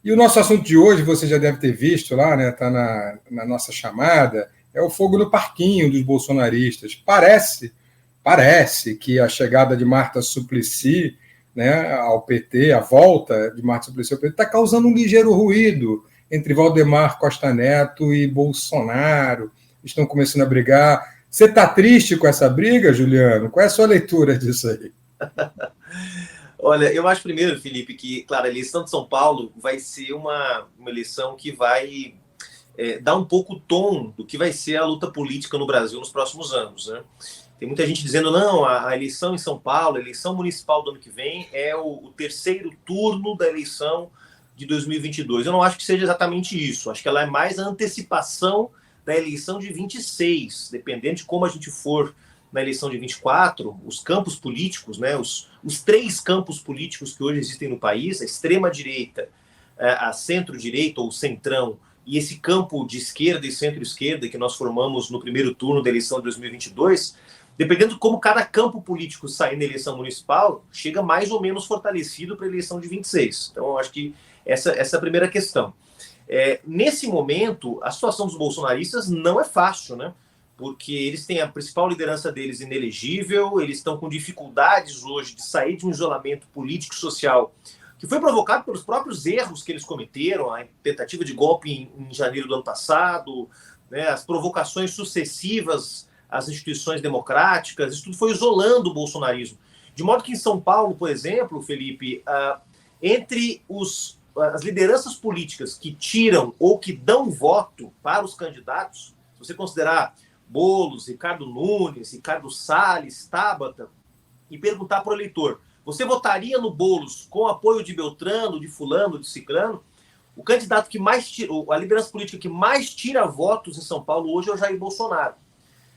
E o nosso assunto de hoje, você já deve ter visto lá, né? Está na nossa chamada, é o fogo no parquinho dos bolsonaristas. Parece que a chegada de Marta Suplicy, né, ao PT, a volta de Marta Suplicy ao PT, está causando um ligeiro ruído entre Valdemar Costa Neto e Bolsonaro. Estão começando a brigar. Você está triste com essa briga, Juliano? Qual é a sua leitura disso aí? Olha, eu acho primeiro, Felipe, que, claro, a eleição de São Paulo vai ser uma eleição que vai dar um pouco o tom do que vai ser a luta política no Brasil nos próximos anos, né? Tem muita gente dizendo, não, a eleição em São Paulo, a eleição municipal do ano que vem é o terceiro turno da eleição de 2022. Eu não acho que seja exatamente isso. Acho que ela é mais a antecipação da eleição de 26, dependendo de como a gente for na eleição de 24, os campos políticos, né, os três campos políticos que hoje existem no país, a extrema-direita, a centro-direita ou centrão, e esse campo de esquerda e centro-esquerda que nós formamos no primeiro turno da eleição de 2022, dependendo de como cada campo político sair na eleição municipal, chega mais ou menos fortalecido para a eleição de 26. Então, eu acho que essa é a primeira questão. Nesse momento, a situação dos bolsonaristas não é fácil, né? Porque eles têm a principal liderança deles inelegível, eles estão com dificuldades hoje de sair de um isolamento político e social que foi provocado pelos próprios erros que eles cometeram, a tentativa de golpe em janeiro do ano passado, né, as provocações sucessivas às instituições democráticas, isso tudo foi isolando o bolsonarismo. De modo que em São Paulo, por exemplo, Felipe, entre as lideranças políticas que tiram ou que dão voto para os candidatos, se você considerar Boulos, Ricardo Nunes, Ricardo Salles, Tabata, e perguntar para o eleitor, você votaria no Boulos com apoio de Beltrano, de fulano, de ciclano? O candidato que mais tira, a liderança política que mais tira votos em São Paulo hoje é o Jair Bolsonaro.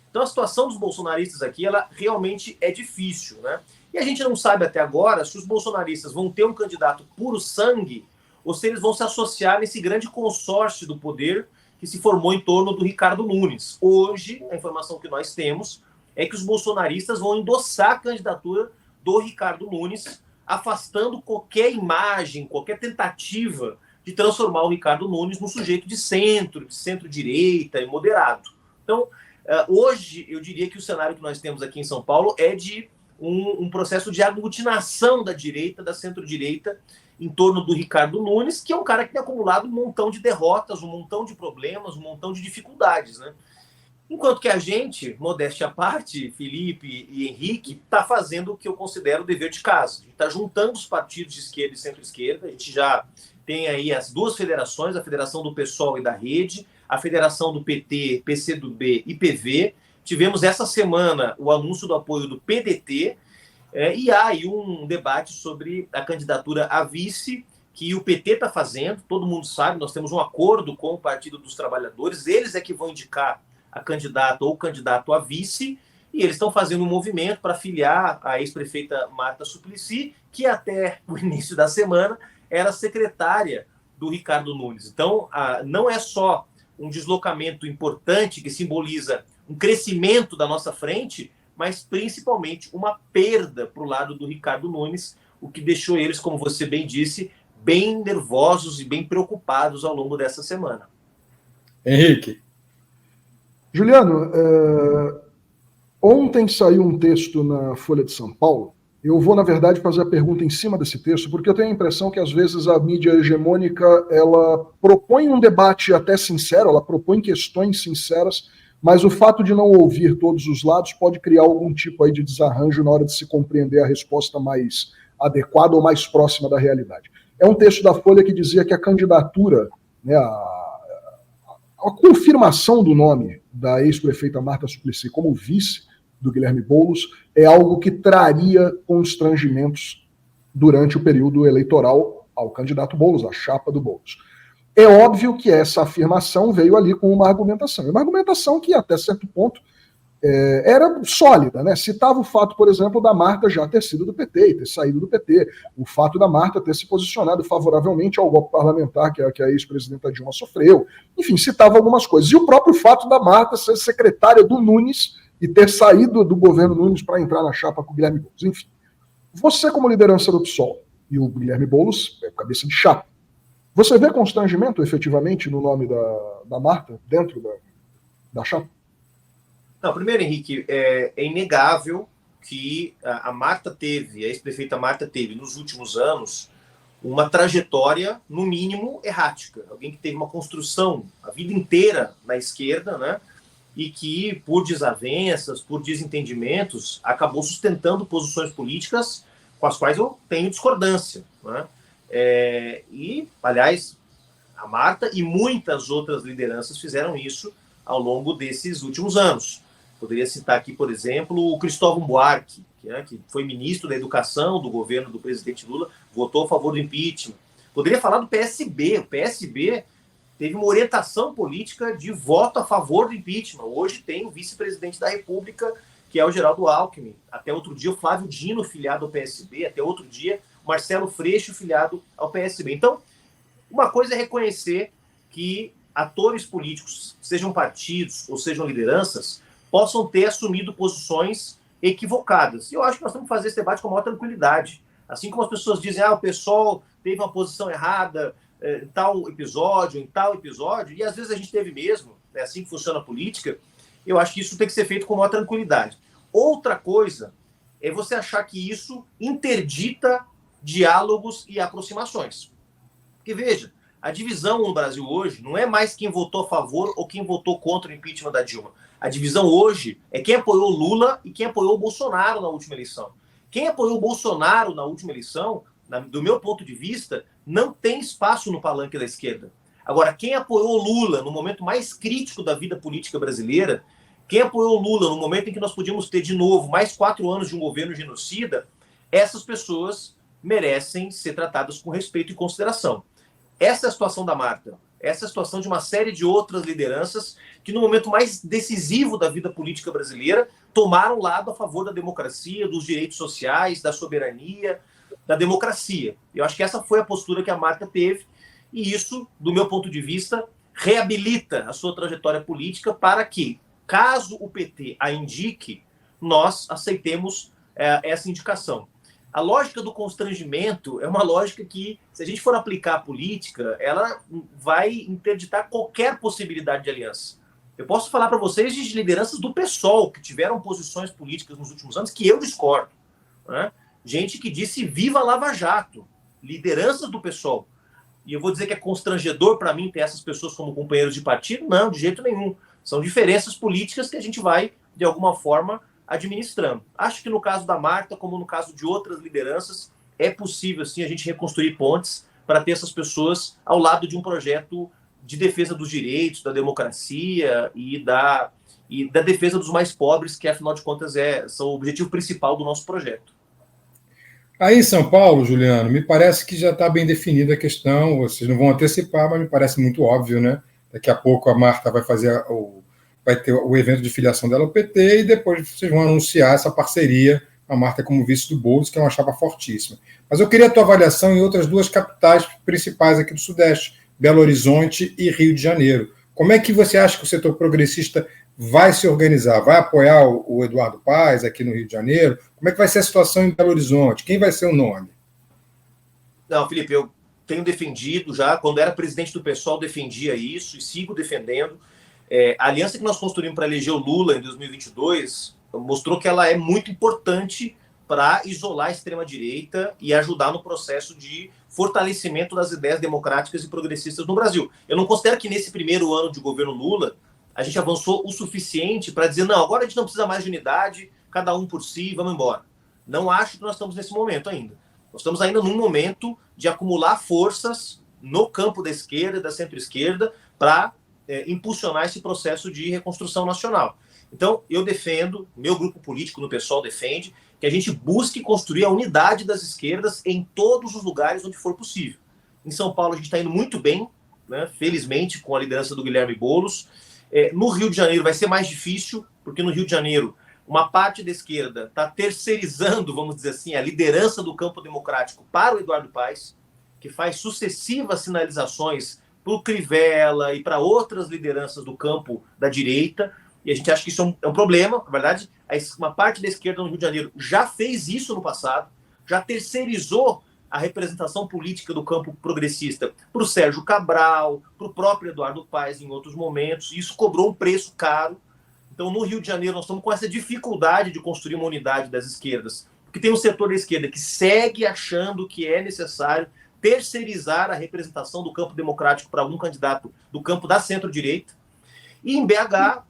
Então a situação dos bolsonaristas aqui, ela realmente é difícil, né? E a gente não sabe até agora se os bolsonaristas vão ter um candidato puro sangue ou se eles vão se associar nesse grande consórcio do poder que se formou em torno do Ricardo Nunes. Hoje, a informação que nós temos é que os bolsonaristas vão endossar a candidatura do Ricardo Nunes, afastando qualquer imagem, qualquer tentativa de transformar o Ricardo Nunes num sujeito de centro-direita e moderado. Então, hoje, eu diria que o cenário que nós temos aqui em São Paulo é de um processo de aglutinação da direita, da centro-direita, em torno do Ricardo Nunes, que é um cara que tem acumulado um montão de derrotas, um montão de problemas, um montão de dificuldades, né? Enquanto que a gente, modéstia à parte, Felipe e Henrique, está fazendo o que eu considero o dever de casa. A gente está juntando os partidos de esquerda e centro-esquerda, a gente já tem aí as duas federações, a Federação do PSOL e da Rede, a Federação do PT, PCdoB e PV. Tivemos essa semana o anúncio do apoio do PDT, e há aí um debate sobre a candidatura a vice que o PT está fazendo, todo mundo sabe, nós temos um acordo com o Partido dos Trabalhadores, eles é que vão indicar a candidata ou o candidato a vice, e eles estão fazendo um movimento para filiar a ex-prefeita Marta Suplicy, que até o início da semana era secretária do Ricardo Nunes. Então, não é só um deslocamento importante que simboliza um crescimento da nossa frente, mas principalmente uma perda para o lado do Ricardo Nunes, o que deixou eles, como você bem disse, bem nervosos e bem preocupados ao longo dessa semana. Henrique. Juliano, ontem saiu um texto na Folha de São Paulo. Eu vou, na verdade, fazer a pergunta em cima desse texto, porque eu tenho a impressão que, às vezes, a mídia hegemônica ela propõe um debate até sincero, ela propõe questões sinceras, mas o fato de não ouvir todos os lados pode criar algum tipo aí de desarranjo na hora de se compreender a resposta mais adequada ou mais próxima da realidade. É um texto da Folha que dizia que a candidatura, né, a confirmação do nome da ex-prefeita Marta Suplicy como vice do Guilherme Boulos é algo que traria constrangimentos durante o período eleitoral ao candidato Boulos, à chapa do Boulos. É óbvio que essa afirmação veio ali com uma argumentação que, até certo ponto, era sólida, né? Citava o fato, por exemplo, da Marta já ter sido do PT e ter saído do PT, o fato da Marta ter se posicionado favoravelmente ao golpe parlamentar que a ex-presidenta Dilma sofreu, enfim, citava algumas coisas. E o próprio fato da Marta ser secretária do Nunes e ter saído do governo Nunes para entrar na chapa com o Guilherme Boulos. Enfim, você como liderança do PSOL e o Guilherme Boulos é cabeça de chapa, Você vê constrangimento, efetivamente, no nome da Marta, dentro da chapa? Não, primeiro, Henrique, é inegável que a Marta teve, a ex-prefeita Marta teve, nos últimos anos, uma trajetória, no mínimo, errática. Alguém que teve uma construção a vida inteira na esquerda, né? E que, por desavenças, por desentendimentos, acabou sustentando posições políticas com as quais eu tenho discordância, né? E, aliás, a Marta e muitas outras lideranças fizeram isso ao longo desses últimos anos. Poderia citar aqui, por exemplo, o Cristóvão Buarque, que foi ministro da Educação do governo do presidente Lula, votou a favor do impeachment. Poderia falar do PSB. O PSB teve uma orientação política de voto a favor do impeachment. Hoje tem o vice-presidente da República, que é o Geraldo Alckmin. Até outro dia, o Flávio Dino, filiado ao PSB. Até outro dia, o Marcelo Freixo, filiado ao PSB. Então, uma coisa é reconhecer que atores políticos, sejam partidos ou sejam lideranças, possam ter assumido posições equivocadas. E eu acho que nós temos que fazer esse debate com a maior tranquilidade. Assim como as pessoas dizem, o pessoal teve uma posição errada em tal episódio, e às vezes a gente teve mesmo, é assim que funciona a política, eu acho que isso tem que ser feito com maior tranquilidade. Outra coisa é você achar que isso interdita diálogos e aproximações. Porque, veja, a divisão no Brasil hoje não é mais quem votou a favor ou quem votou contra o impeachment da Dilma. A divisão hoje é quem apoiou Lula e quem apoiou o Bolsonaro na última eleição. Quem apoiou o Bolsonaro na última eleição, do meu ponto de vista, não tem espaço no palanque da esquerda. Agora, quem apoiou Lula no momento mais crítico da vida política brasileira, quem apoiou Lula no momento em que nós podíamos ter de novo mais 4 anos de um governo genocida, essas pessoas merecem ser tratadas com respeito e consideração. Essa é a situação da Marta. Essa é a situação de uma série de outras lideranças que, no momento mais decisivo da vida política brasileira, tomaram lado a favor da democracia, dos direitos sociais, da soberania, da democracia. Eu acho que essa foi a postura que a Marta teve, e isso, do meu ponto de vista, reabilita a sua trajetória política para que, caso o PT a indique, nós aceitemos essa indicação. A lógica do constrangimento é uma lógica que, se a gente for aplicar a política, ela vai interditar qualquer possibilidade de aliança. Eu posso falar para vocês de lideranças do PSOL, que tiveram posições políticas nos últimos anos que eu discordo, né? Gente que disse viva Lava Jato, lideranças do PSOL. E eu vou dizer que é constrangedor para mim ter essas pessoas como companheiros de partido? Não, de jeito nenhum. São diferenças políticas que a gente vai, de alguma forma, administrando. Acho que no caso da Marta, como no caso de outras lideranças, é possível, sim, a gente reconstruir pontes para ter essas pessoas ao lado de um projeto de defesa dos direitos, da democracia e da defesa dos mais pobres, que, afinal de contas, são o objetivo principal do nosso projeto. Aí em São Paulo, Juliano, me parece que já está bem definida a questão, vocês não vão antecipar, mas me parece muito óbvio, né? Daqui a pouco a Marta vai ter o evento de filiação dela ao PT e depois vocês vão anunciar essa parceria, a Marta como vice do Boulos, que é uma chapa fortíssima. Mas eu queria a tua avaliação em outras 2 capitais principais aqui do Sudeste, Belo Horizonte e Rio de Janeiro. Como é que você acha que o setor progressista vai se organizar? Vai apoiar o Eduardo Paes aqui no Rio de Janeiro? Como é que vai ser a situação em Belo Horizonte? Quem vai ser o nome? Não, Felipe, eu tenho defendido já, quando era presidente do PSOL, defendia isso e sigo defendendo. A aliança que nós construímos para eleger o Lula em 2022 mostrou que ela é muito importante para isolar a extrema-direita e ajudar no processo de fortalecimento das ideias democráticas e progressistas no Brasil. Eu não considero que nesse primeiro ano de governo Lula a gente avançou o suficiente para dizer, não, agora a gente não precisa mais de unidade, cada um por si, vamos embora. Não acho que nós estamos nesse momento ainda. Nós estamos ainda num momento de acumular forças no campo da esquerda e da centro-esquerda para impulsionar esse processo de reconstrução nacional. Então, eu defendo, meu grupo político no PSOL defende, que a gente busque construir a unidade das esquerdas em todos os lugares onde for possível. Em São Paulo, a gente está indo muito bem, né, felizmente, com a liderança do Guilherme Boulos. No Rio de Janeiro vai ser mais difícil, porque no Rio de Janeiro uma parte da esquerda está terceirizando, vamos dizer assim, a liderança do campo democrático para o Eduardo Paes, que faz sucessivas sinalizações para o Crivella e para outras lideranças do campo da direita, e a gente acha que isso é um problema. Na verdade, uma parte da esquerda no Rio de Janeiro já fez isso no passado, já terceirizou a representação política do campo progressista para o Sérgio Cabral, para o próprio Eduardo Paes em outros momentos, e isso cobrou um preço caro. Então, no Rio de Janeiro, nós estamos com essa dificuldade de construir uma unidade das esquerdas, porque tem um setor da esquerda que segue achando que é necessário terceirizar a representação do campo democrático para algum candidato do campo da centro-direita. E em BH,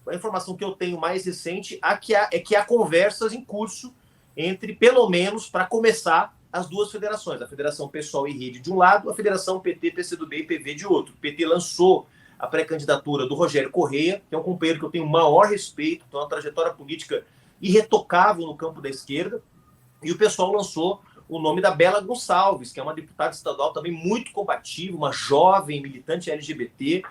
a informação que eu tenho mais recente é que há conversas em curso entre, pelo menos, para começar, as duas federações, a Federação PSOL e Rede de um lado, a Federação PT, PCdoB e PV de outro. O PT lançou a pré-candidatura do Rogério Correia, que é um companheiro que eu tenho o maior respeito, tem uma trajetória política irretocável no campo da esquerda, e o PSOL lançou o nome da Bela Gonçalves, que é uma deputada estadual também muito combativa, uma jovem militante LGBT.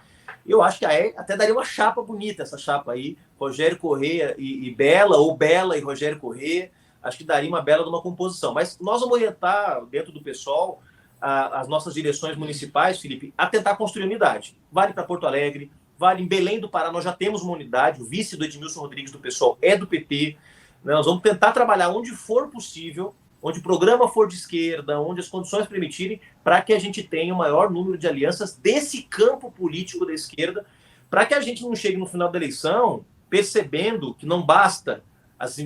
Eu acho que até daria uma chapa bonita, essa chapa aí, Rogério Correia e Bela, ou Bela e Rogério Correia. Acho que daria uma bela de uma composição. Mas nós vamos orientar, dentro do PSOL, as nossas direções municipais, Felipe, a tentar construir unidade. Vale para Porto Alegre, vale em Belém do Pará, nós já temos uma unidade, o vice do Edmilson Rodrigues do PSOL é do PT. Nós vamos tentar trabalhar onde for possível, onde o programa for de esquerda, onde as condições permitirem, para que a gente tenha o maior número de alianças desse campo político da esquerda, para que a gente não chegue no final da eleição percebendo que não basta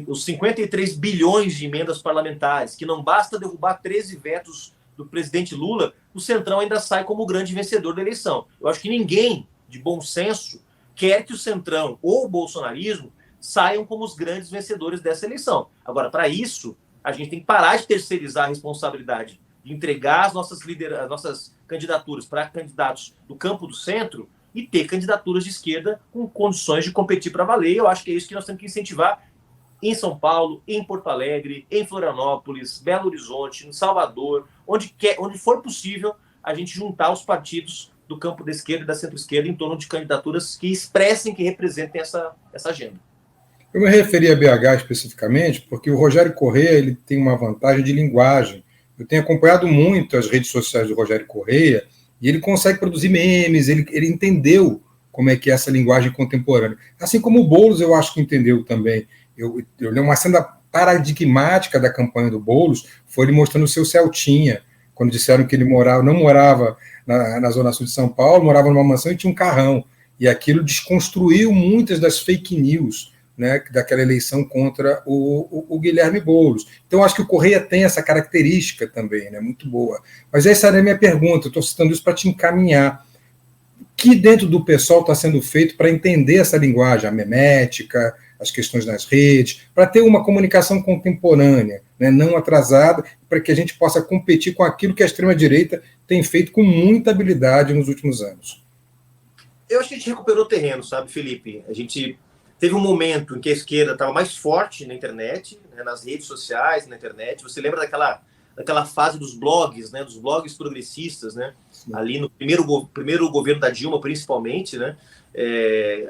os 53 bilhões de emendas parlamentares, que não basta derrubar 13 vetos do presidente Lula, o Centrão ainda sai como o grande vencedor da eleição. Eu acho que ninguém de bom senso quer que o Centrão ou o bolsonarismo saiam como os grandes vencedores dessa eleição. Agora, para isso, a gente tem que parar de terceirizar a responsabilidade de entregar as nossas candidaturas para candidatos do campo do centro e ter candidaturas de esquerda com condições de competir para valer. Eu acho que é isso que nós temos que incentivar em São Paulo, em Porto Alegre, em Florianópolis, Belo Horizonte, em Salvador, onde for possível a gente juntar os partidos do campo da esquerda e da centro-esquerda em torno de candidaturas que expressem, que representem essa agenda. Eu me referi a BH especificamente porque o Rogério Correia ele tem uma vantagem de linguagem. Eu tenho acompanhado muito as redes sociais do Rogério Correia e ele consegue produzir memes, ele entendeu como é que é essa linguagem contemporânea. Assim como o Boulos, eu acho que entendeu também. Eu li uma cena paradigmática da campanha do Boulos, foi ele mostrando o seu Celtinha, quando disseram que ele não morava na Zona Sul de São Paulo, morava numa mansão e tinha um carrão. E aquilo desconstruiu muitas das fake news, né, daquela eleição contra o Guilherme Boulos. Então, acho que o Correia tem essa característica também, né, muito boa. Mas essa era a minha pergunta, eu estou citando isso para te encaminhar. O que dentro do PSOL está sendo feito para entender essa linguagem, a memética, as questões nas redes, para ter uma comunicação contemporânea, né, não atrasada, para que a gente possa competir com aquilo que a extrema-direita tem feito com muita habilidade nos últimos anos? Eu acho que a gente recuperou terreno, sabe, Felipe? A gente teve um momento em que a esquerda estava mais forte na internet, né, nas redes sociais, na internet. Você lembra daquela fase dos blogs, né, dos blogs progressistas, né? Sim. Ali no primeiro governo da Dilma, principalmente, né?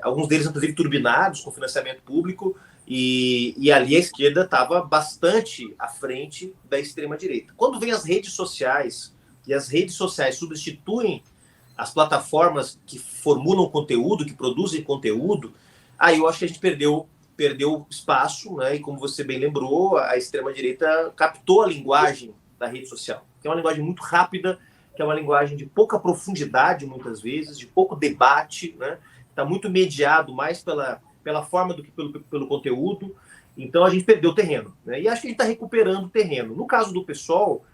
Alguns deles, inclusive, turbinados com financiamento público, e ali a esquerda estava bastante à frente da extrema-direita. Quando vem as redes sociais, e as redes sociais substituem as plataformas que formulam conteúdo, que produzem conteúdo, aí eu acho que a gente perdeu espaço, né? E como você bem lembrou, a extrema-direita captou a linguagem da rede social, que é uma linguagem muito rápida, que é uma linguagem de pouca profundidade, muitas vezes, de pouco debate, né? Está muito mediado mais pela forma do que pelo conteúdo. Então, a gente perdeu terreno, né? E acho que a gente está recuperando terreno. No caso do PSOL,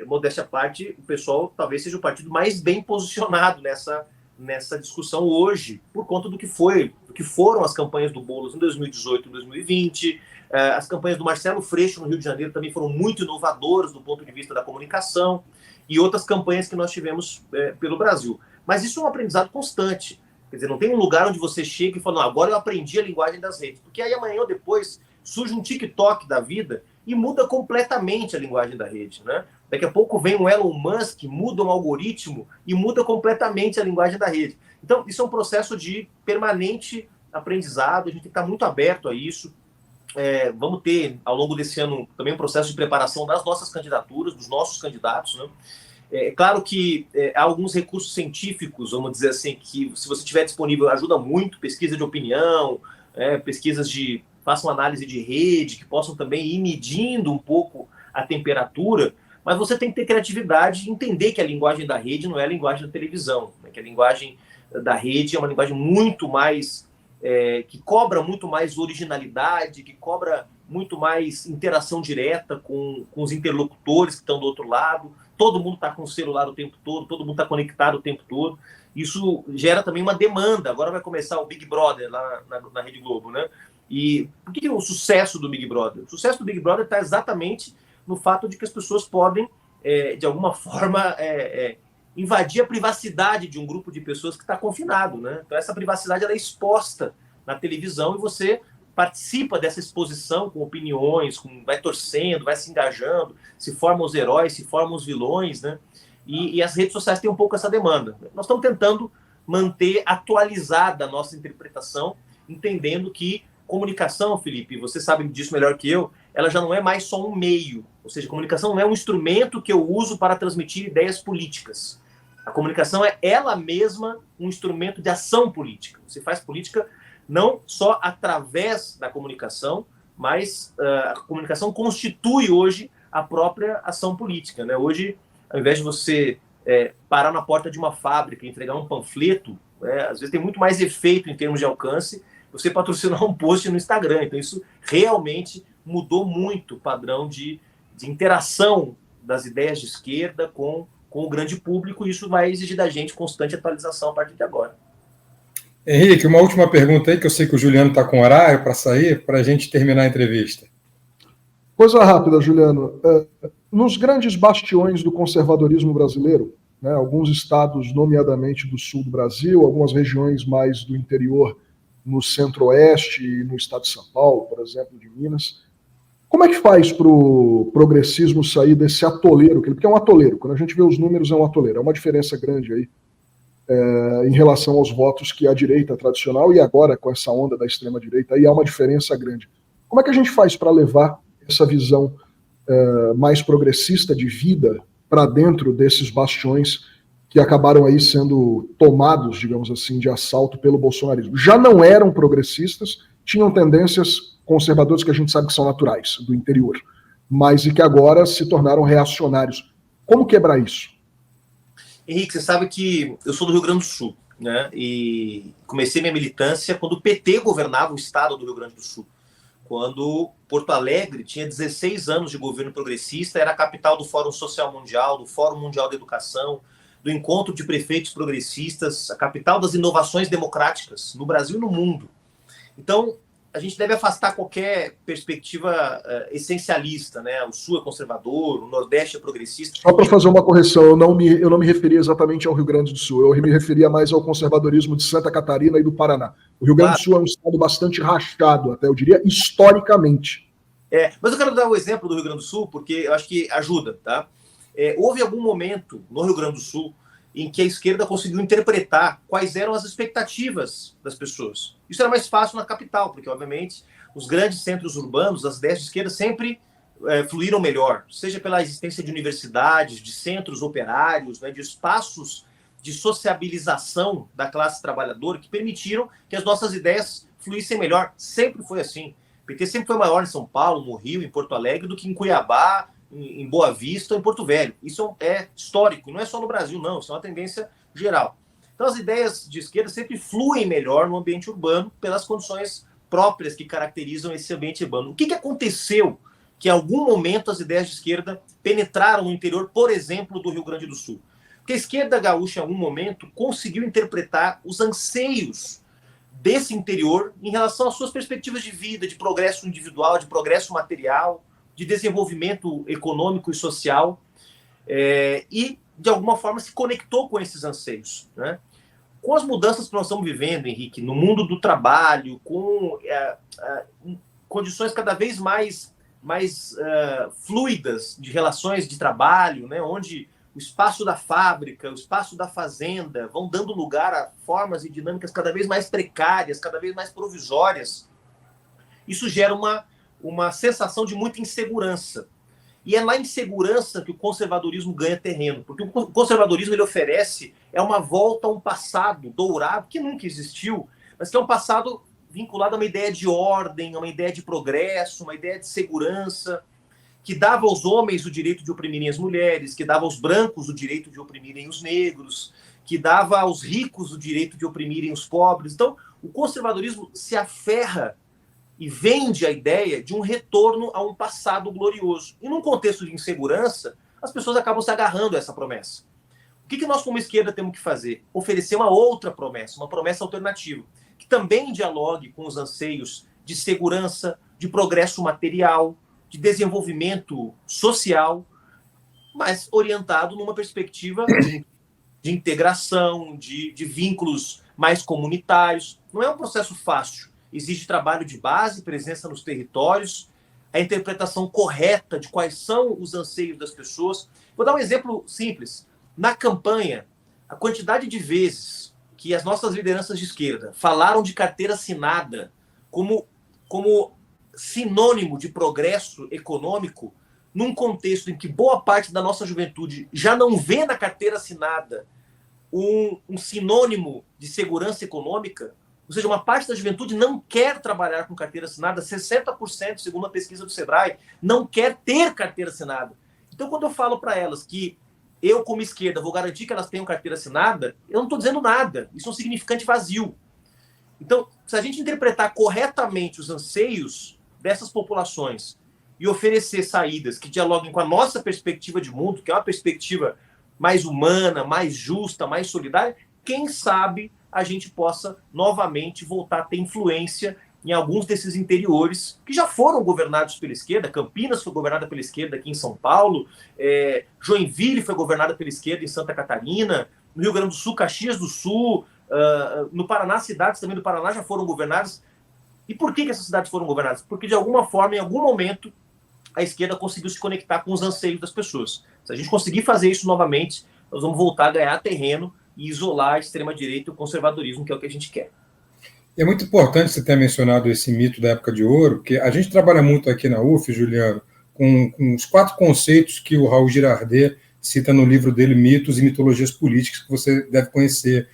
modéstia à parte, o PSOL talvez seja o partido mais bem posicionado nessa discussão hoje, por conta do que foram as campanhas do Boulos em 2018 e 2020. As campanhas do Marcelo Freixo no Rio de Janeiro também foram muito inovadoras do ponto de vista da comunicação, e outras campanhas que nós tivemos pelo Brasil. Mas isso é um aprendizado constante. Quer dizer, não tem um lugar onde você chega e fala, não, agora eu aprendi a linguagem das redes. Porque aí amanhã ou depois surge um TikTok da vida e muda completamente a linguagem da rede, né? Daqui a pouco vem um Elon Musk, muda um algoritmo e muda completamente a linguagem da rede. Então, isso é um processo de permanente aprendizado, a gente tem que estar muito aberto a isso. Vamos ter, ao longo desse ano, também um processo de preparação das nossas candidaturas, dos nossos candidatos, né? Claro que há alguns recursos científicos, vamos dizer assim, que se você tiver disponível ajuda muito, pesquisa de opinião, pesquisas façam análise de rede, que possam também ir medindo um pouco a temperatura, Mas você tem que ter criatividade e entender que a linguagem da rede não é a linguagem da televisão, né? Que a linguagem da rede é uma linguagem muito mais, que cobra muito mais originalidade, que cobra muito mais interação direta com os interlocutores que estão do outro lado. Todo mundo está com o celular o tempo todo, todo mundo está conectado o tempo todo. Isso gera também uma demanda. Agora vai começar o Big Brother lá na Rede Globo, né? E por que é o sucesso do Big Brother? O sucesso do Big Brother está exatamente no fato de que as pessoas podem, de alguma forma, invadir a privacidade de um grupo de pessoas que está confinado, né? Então essa privacidade ela é exposta na televisão e você participa dessa exposição com opiniões, vai torcendo, vai se engajando, se formam os heróis, se formam os vilões, né? E as redes sociais têm um pouco essa demanda. Nós estamos tentando manter atualizada a nossa interpretação, entendendo que comunicação, Felipe, você sabe disso melhor que eu, ela já não é mais só um meio, ou seja, a comunicação não é um instrumento que eu uso para transmitir ideias políticas. A comunicação é ela mesma um instrumento de ação política. Você faz política não só através da comunicação, mas a comunicação constitui hoje a própria ação política, né? Hoje, ao invés de você parar na porta de uma fábrica e entregar um panfleto, às vezes tem muito mais efeito em termos de alcance você patrocinar um post no Instagram. Então isso realmente mudou muito o padrão de interação das ideias de esquerda com o grande público, e isso vai exigir da gente constante atualização a partir de agora. Henrique, uma última pergunta aí, que eu sei que o Juliano está com horário para sair, para a gente terminar a entrevista. Coisa rápida, Juliano. Nos grandes bastiões do conservadorismo brasileiro, né, alguns estados, nomeadamente do sul do Brasil, algumas regiões mais do interior, no centro-oeste e no estado de São Paulo, por exemplo, de Minas, como é que faz para o progressismo sair desse atoleiro? Porque é um atoleiro, quando a gente vê os números é um atoleiro, é uma diferença grande aí em relação aos votos que a direita tradicional, e agora com essa onda da extrema-direita, aí há uma diferença grande. Como é que a gente faz para levar essa visão mais progressista de vida para dentro desses bastiões que acabaram aí sendo tomados, digamos assim, de assalto pelo bolsonarismo? Já não eram progressistas, tinham tendências conservadoras que a gente sabe que são naturais, do interior, mas e que agora se tornaram reacionários. Como quebrar isso? Henrique, você sabe que eu sou do Rio Grande do Sul, né? E comecei minha militância quando o PT governava o estado do Rio Grande do Sul. Quando Porto Alegre tinha 16 anos de governo progressista, era a capital do Fórum Social Mundial, do Fórum Mundial da Educação, do Encontro de Prefeitos Progressistas, a capital das inovações democráticas no Brasil e no mundo. Então, a gente deve afastar qualquer perspectiva essencialista, né? O Sul é conservador, o Nordeste é progressista. Só para fazer uma correção, eu não me referia exatamente ao Rio Grande do Sul, eu me referia mais ao conservadorismo de Santa Catarina e do Paraná. O Rio Grande do Sul é um estado bastante rachado, até eu diria, historicamente. Mas eu quero dar um exemplo do Rio Grande do Sul, porque eu acho que ajuda, tá? Houve algum momento no Rio Grande do Sul em que a esquerda conseguiu interpretar quais eram as expectativas das pessoas. Isso era mais fácil na capital, porque, obviamente, os grandes centros urbanos, as ideias de esquerda sempre fluíram melhor, seja pela existência de universidades, de centros operários, né, de espaços de sociabilização da classe trabalhadora que permitiram que as nossas ideias fluíssem melhor. Sempre foi assim. O PT sempre foi maior em São Paulo, no Rio, em Porto Alegre, do que em Cuiabá, em Boa Vista ou em Porto Velho. Isso é histórico, não é só no Brasil, não. Isso é uma tendência geral. Então, as ideias de esquerda sempre fluem melhor no ambiente urbano pelas condições próprias que caracterizam esse ambiente urbano. O que aconteceu que, em algum momento, as ideias de esquerda penetraram no interior, por exemplo, do Rio Grande do Sul? Porque a esquerda gaúcha, em algum momento, conseguiu interpretar os anseios desse interior em relação às suas perspectivas de vida, de progresso individual, de progresso material, de desenvolvimento econômico e social, e, de alguma forma, se conectou com esses anseios, né? Com as mudanças que nós estamos vivendo, Henrique, no mundo do trabalho, com condições cada vez mais fluidas de relações de trabalho, né? Onde o espaço da fábrica, o espaço da fazenda vão dando lugar a formas e dinâmicas cada vez mais precárias, cada vez mais provisórias. Isso gera uma sensação de muita insegurança. E é na insegurança que o conservadorismo ganha terreno, porque o conservadorismo ele oferece uma volta a um passado dourado que nunca existiu, mas que é um passado vinculado a uma ideia de ordem, a uma ideia de progresso, uma ideia de segurança. que dava aos homens o direito de oprimirem as mulheres, que dava aos brancos o direito de oprimirem os negros, que dava aos ricos o direito de oprimirem os pobres. Então, o conservadorismo se aferra e vende a ideia de um retorno a um passado glorioso. E num contexto de insegurança, as pessoas acabam se agarrando a essa promessa. O que nós, como esquerda, temos que fazer? Oferecer uma outra promessa, uma promessa alternativa, que também dialogue com os anseios de segurança, de progresso material, de desenvolvimento social, mas orientado numa perspectiva de integração, de vínculos mais comunitários. Não é um processo fácil. Exige trabalho de base, presença nos territórios, a interpretação correta de quais são os anseios das pessoas. Vou dar um exemplo simples. Na campanha, a quantidade de vezes que as nossas lideranças de esquerda falaram de carteira assinada como sinônimo de progresso econômico, num contexto em que boa parte da nossa juventude já não vê na carteira assinada um sinônimo de segurança econômica, ou seja, uma parte da juventude não quer trabalhar com carteira assinada, 60%, segundo a pesquisa do Sebrae, não quer ter carteira assinada. Então, quando eu falo para elas que eu, como esquerda, vou garantir que elas tenham carteira assinada, eu não estou dizendo nada. Isso é um significante vazio. Então, se a gente interpretar corretamente os anseios dessas populações e oferecer saídas que dialoguem com a nossa perspectiva de mundo, que é uma perspectiva mais humana, mais justa, mais solidária, quem sabe a gente possa novamente voltar a ter influência em alguns desses interiores que já foram governados pela esquerda. Campinas foi governada pela esquerda aqui em São Paulo, Joinville foi governada pela esquerda em Santa Catarina, no Rio Grande do Sul, Caxias do Sul, no Paraná, cidades também do Paraná já foram governadas. E por que essas cidades foram governadas? Porque, de alguma forma, em algum momento, a esquerda conseguiu se conectar com os anseios das pessoas. Se a gente conseguir fazer isso novamente, nós vamos voltar a ganhar terreno e isolar a extrema-direita e o conservadorismo, que é o que a gente quer. É muito importante você ter mencionado esse mito da época de ouro, porque a gente trabalha muito aqui na UF, Juliano, com os 4 conceitos que o Raul Girardet cita no livro dele, Mitos e Mitologias Políticas, que você deve conhecer,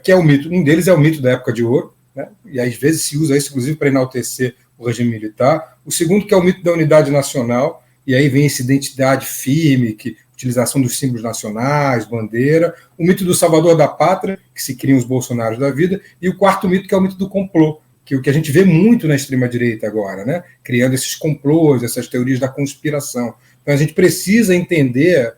que é o mito. Um deles é o mito da época de ouro, né? E às vezes se usa isso, inclusive, para enaltecer o regime militar. O segundo, que é o mito da unidade nacional, e aí vem essa identidade firme, utilização dos símbolos nacionais, bandeira, o mito do salvador da pátria, que se criam os bolsonaros da vida, e o quarto mito, que é o mito do complô, que é o que a gente vê muito na extrema-direita agora, né? Criando esses complôs, essas teorias da conspiração. Então a gente precisa entender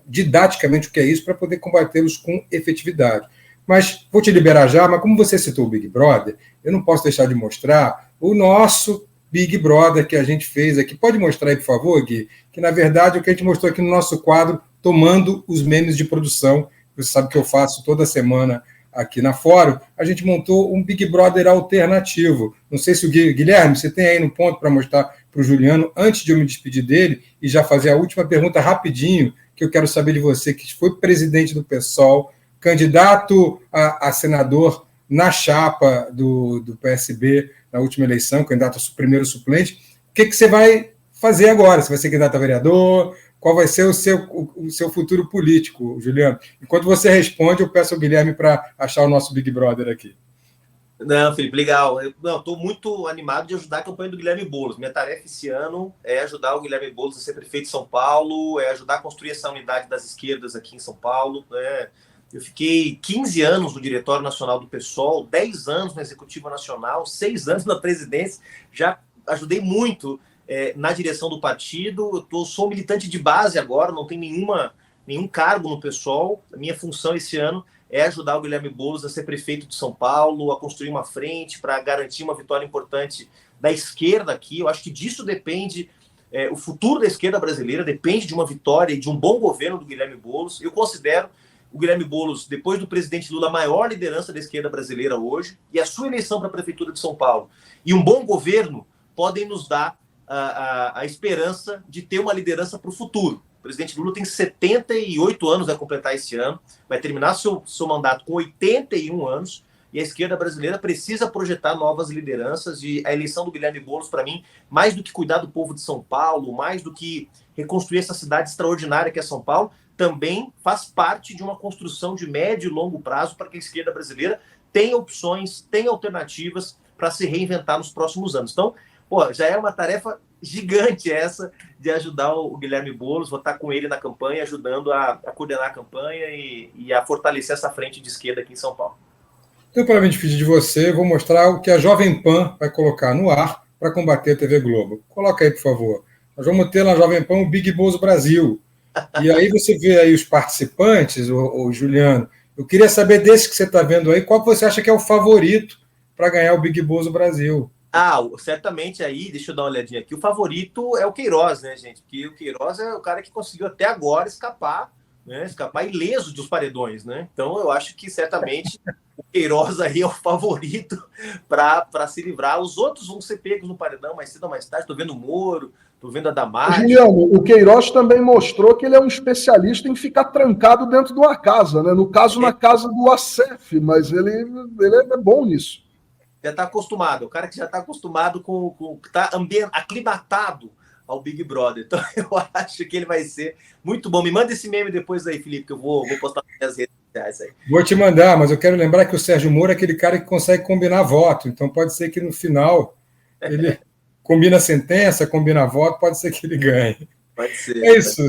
didaticamente o que é isso para poder combatê-los com efetividade. Mas vou te liberar já, mas como você citou o Big Brother, eu não posso deixar de mostrar o nosso Big Brother que a gente fez aqui. Pode mostrar aí, por favor, Gui? Que, na verdade, o que a gente mostrou aqui no nosso quadro, Tomando os Memes de Produção, você sabe que eu faço toda semana aqui na Fórum, a gente montou um Big Brother alternativo. Não sei se o Guilherme, você tem aí no ponto para mostrar para o Juliano, antes de eu me despedir dele, e já fazer a última pergunta rapidinho, que eu quero saber de você, que foi presidente do PSOL, candidato a senador na chapa do PSB na última eleição, candidato a primeiro suplente. O que você vai fazer agora? Você vai ser candidato a vereador? Qual vai ser o seu futuro político, Juliano? Enquanto você responde, eu peço ao Guilherme para achar o nosso Big Brother aqui. Não, Felipe, legal. Estou muito animado de ajudar a campanha do Guilherme Boulos. Minha tarefa esse ano é ajudar o Guilherme Boulos a ser prefeito de São Paulo, é ajudar a construir essa unidade das esquerdas aqui em São Paulo. Eu fiquei 15 anos no Diretório Nacional do PSOL, 10 anos na Executiva Nacional, 6 anos na presidência. Já ajudei muito na direção do partido. Eu sou militante de base agora, não tenho nenhum cargo no PSOL. A minha função esse ano é ajudar o Guilherme Boulos a ser prefeito de São Paulo, a construir uma frente para garantir uma vitória importante da esquerda aqui. Eu acho que disso depende o futuro da esquerda brasileira, depende de uma vitória e de um bom governo do Guilherme Boulos. Eu considero o Guilherme Boulos, depois do presidente Lula, a maior liderança da esquerda brasileira hoje, e a sua eleição para a Prefeitura de São Paulo e um bom governo podem nos dar a esperança de ter uma liderança para o futuro. O presidente Lula tem 78 anos, vai completar esse ano, vai terminar seu mandato com 81 anos, e a esquerda brasileira precisa projetar novas lideranças, e a eleição do Guilherme Boulos, para mim, mais do que cuidar do povo de São Paulo, mais do que reconstruir essa cidade extraordinária que é São Paulo, também faz parte de uma construção de médio e longo prazo para que a esquerda brasileira tenha opções, tenha alternativas para se reinventar nos próximos anos. Então, já é uma tarefa gigante essa de ajudar o Guilherme Boulos. Vou estar com ele na campanha, ajudando a coordenar a campanha e a fortalecer essa frente de esquerda aqui em São Paulo. Então, para me despedir de você, vou mostrar o que a Jovem Pan vai colocar no ar para combater a TV Globo. Coloca aí, por favor. Nós vamos ter na Jovem Pan o Big Bozo Brasil. E aí você vê aí os participantes, o Juliano. Eu queria saber desse que você está vendo aí, qual você acha que é o favorito para ganhar o Big Bozo Brasil? Certamente aí, deixa eu dar uma olhadinha aqui, o favorito é o Queiroz, né, gente? Porque o Queiroz é o cara que conseguiu até agora escapar ileso dos paredões, né? Então eu acho que certamente o Queiroz aí é o favorito para se livrar. Os outros vão ser pegos no paredão mais cedo ou mais tarde. Estou vendo o Moro, estou vendo a Damares. Juliano, o Queiroz também mostrou que ele é um especialista em ficar trancado dentro de uma casa, né? No caso, na casa do Acef, mas ele é bom nisso. Já está acostumado, o cara que já está acostumado está aclimatado ao Big Brother. Então eu acho que ele vai ser muito bom. Me manda esse meme depois aí, Felipe, que eu vou postar nas redes sociais aí. Vou te mandar, mas eu quero lembrar que o Sérgio Moro é aquele cara que consegue combinar voto. Então pode ser que no final ele combina a sentença, combina voto, pode ser que ele ganhe. Pode ser. É isso.